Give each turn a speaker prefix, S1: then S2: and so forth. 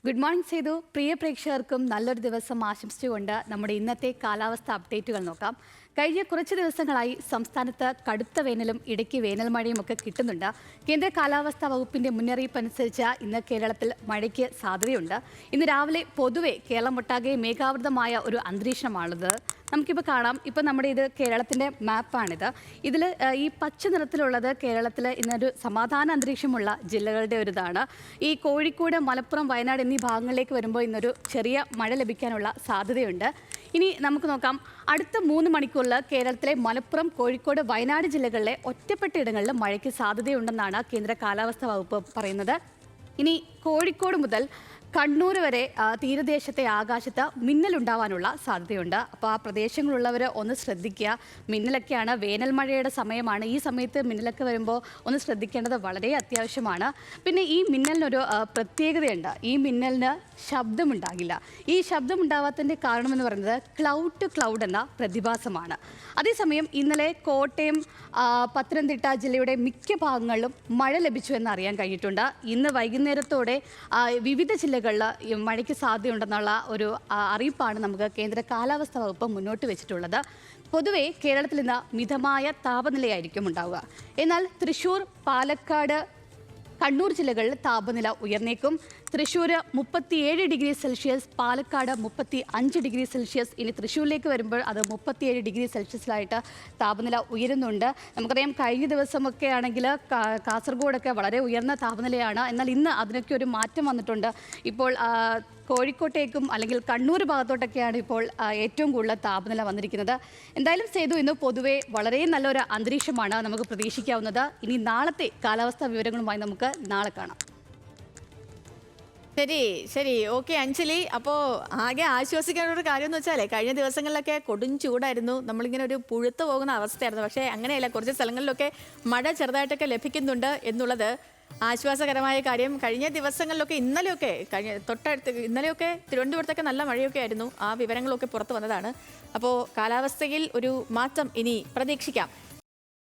S1: Good morning Sethu. പ്രിയ പ്രേക്ഷകർക്കും നല്ലൊരു ദിവസം ആശംസിച്ചുകൊണ്ട് നമ്മുടെ ഇന്നത്തെ കാലാവസ്ഥ അപ്ഡേറ്റുകൾ നോക്കാം. കഴിഞ്ഞ കുറച്ച് ദിവസങ്ങളായി സംസ്ഥാനത്ത് കടുത്ത വേനലും ഇടയ്ക്ക് വേനൽ മഴയും ഒക്കെ കിട്ടുന്നുണ്ട്. കേന്ദ്ര കാലാവസ്ഥാ വകുപ്പിന്റെ മുന്നറിയിപ്പ് അനുസരിച്ച് ഇന്ന് കേരളത്തിൽ മഴയ്ക്ക് സാധ്യതയുണ്ട്. ഇന്ന് രാവിലെ പൊതുവെ കേരളമൊട്ടാകെ മേഘാവൃതമായ ഒരു അന്തരീക്ഷമാണുള്ളത്. നമുക്കിപ്പോൾ കാണാം. ഇപ്പോൾ നമ്മുടെ ഇത് കേരളത്തിൻ്റെ മാപ്പാണിത്. ഇതിൽ ഈ പച്ച നിറത്തിലുള്ളത് കേരളത്തിൽ ഇന്നൊരു സമാധാന അന്തരീക്ഷമുള്ള ജില്ലകളുടെ ഒരു ഇതാണ്. ഈ കോഴിക്കോട്, മലപ്പുറം, വയനാട് എന്നീ ഭാഗങ്ങളിലേക്ക് വരുമ്പോൾ ഇന്നൊരു ചെറിയ മഴ ലഭിക്കാനുള്ള സാധ്യതയുണ്ട്. ഇനി നമുക്ക് നോക്കാം. അടുത്ത 3 മണിക്കൂറിൽ കേരളത്തിലെ മലപ്പുറം, കോഴിക്കോട്, വയനാട് ജില്ലകളിലെ ഒറ്റപ്പെട്ട ഇടങ്ങളിൽ മഴയ്ക്ക് സാധ്യതയുണ്ടെന്നാണ് കേന്ദ്ര കാലാവസ്ഥാ വകുപ്പ് പറയുന്നത്. ഇനി കോഴിക്കോട് മുതൽ കണ്ണൂർ വരെ തീരദേശത്തെ ആകാശത്ത് മിന്നലുണ്ടാവാനുള്ള സാധ്യതയുണ്ട്. അപ്പോൾ ആ പ്രദേശങ്ങളിലുള്ളവർ ഒന്ന് ശ്രദ്ധിക്കുക. മിന്നലൊക്കെയാണ്, വേനൽ മഴയുടെ സമയമാണ്. ഈ സമയത്ത് മിന്നലൊക്കെ വരുമ്പോൾ ഒന്ന് ശ്രദ്ധിക്കേണ്ടത് വളരെ അത്യാവശ്യമാണ്. പിന്നെ ഈ മിന്നലിനൊരു പ്രത്യേകതയുണ്ട്. ഈ മിന്നലിന് ശബ്ദമുണ്ടാകില്ല. ഈ ശബ്ദമുണ്ടാവാത്തതിൻ്റെ കാരണമെന്ന് പറയുന്നത് ക്ലൗഡ് ടു ക്ലൗഡ് എന്ന പ്രതിഭാസമാണ്. അതേസമയം ഇന്നലെ കോട്ടയം, പത്തനംതിട്ട ജില്ലയുടെ മിക്ക ഭാഗങ്ങളിലും മഴ ലഭിച്ചു എന്ന് അറിയാൻ കഴിഞ്ഞിട്ടുണ്ട്. ഇന്ന് വൈകുന്നേരത്തോടെ വിവിധ ജില്ലകളിൽ മഴയ്ക്ക് സാധ്യതയുണ്ടെന്നുള്ള ഒരു അറിയിപ്പാണ് നമുക്ക് കേന്ദ്ര കാലാവസ്ഥാ വകുപ്പ് മുന്നോട്ട് വെച്ചിട്ടുള്ളത്. പൊതുവെ കേരളത്തിൽ ഇന്ന് മിതമായ താപനിലയായിരിക്കും ഉണ്ടാവുക. എന്നാൽ തൃശ്ശൂർ, പാലക്കാട്, കണ്ണൂർ ജില്ലകളിൽ താപനില ഉയർന്നേക്കും. Thrissur 37 degree Celsius, Palakkad 35 degree Celsius. ഇനി തൃശ്ശൂരിലേക്ക് വരുമ്പോൾ അത് 37 ഡിഗ്രി സെൽഷ്യസിലായിട്ട് താപനില ഉയരുന്നുണ്ട്. നമുക്കറിയാം, കഴിഞ്ഞ ദിവസമൊക്കെ ആണെങ്കിൽ കാസർഗോഡൊക്കെ വളരെ ഉയർന്ന താപനിലയാണ്. എന്നാൽ ഇന്ന് അതിനൊക്കെ ഒരു മാറ്റം വന്നിട്ടുണ്ട്. ഇപ്പോൾ കോഴിക്കോട്ടേക്കും അല്ലെങ്കിൽ കണ്ണൂർ ഭാഗത്തോട്ടൊക്കെയാണ് ഇപ്പോൾ ഏറ്റവും കൂടുതൽ താപനില വന്നിരിക്കുന്നത്. എന്തായാലും സേതു, ഇന്ന് പൊതുവെ വളരെ നല്ലൊരു അന്തരീക്ഷമാണ് നമുക്ക് പ്രതീക്ഷിക്കാവുന്നത്. ഇനി നാളത്തെ കാലാവസ്ഥാ വിവരങ്ങളുമായി നമുക്ക് നാളെ കാണാം.
S2: ശരി ഓക്കെ അഞ്ജലി. അപ്പോൾ ആകെ ആശ്വസിക്കാനുള്ള ഒരു കാര്യം എന്ന് വെച്ചാലേ, കഴിഞ്ഞ ദിവസങ്ങളിലൊക്കെ കൊടും ചൂടായിരുന്നു. നമ്മളിങ്ങനെ ഒരു പുഴുത്തു പോകുന്ന അവസ്ഥയായിരുന്നു. പക്ഷേ അങ്ങനെയല്ല, കുറച്ച് സ്ഥലങ്ങളിലൊക്കെ മഴ ചെറുതായിട്ടൊക്കെ ലഭിക്കുന്നുണ്ട് എന്നുള്ളത് ആശ്വാസകരമായ കാര്യം. കഴിഞ്ഞ ദിവസങ്ങളിലൊക്കെ ഇന്നലെയൊക്കെ ഇന്നലെയൊക്കെ തിരുവനന്തപുരത്തൊക്കെ നല്ല മഴയൊക്കെ ആയിരുന്നു. ആ വിവരങ്ങളൊക്കെ പുറത്തു വന്നതാണ്. അപ്പോൾ കാലാവസ്ഥയിൽ ഒരു മാറ്റം ഇനി പ്രതീക്ഷിക്കാം.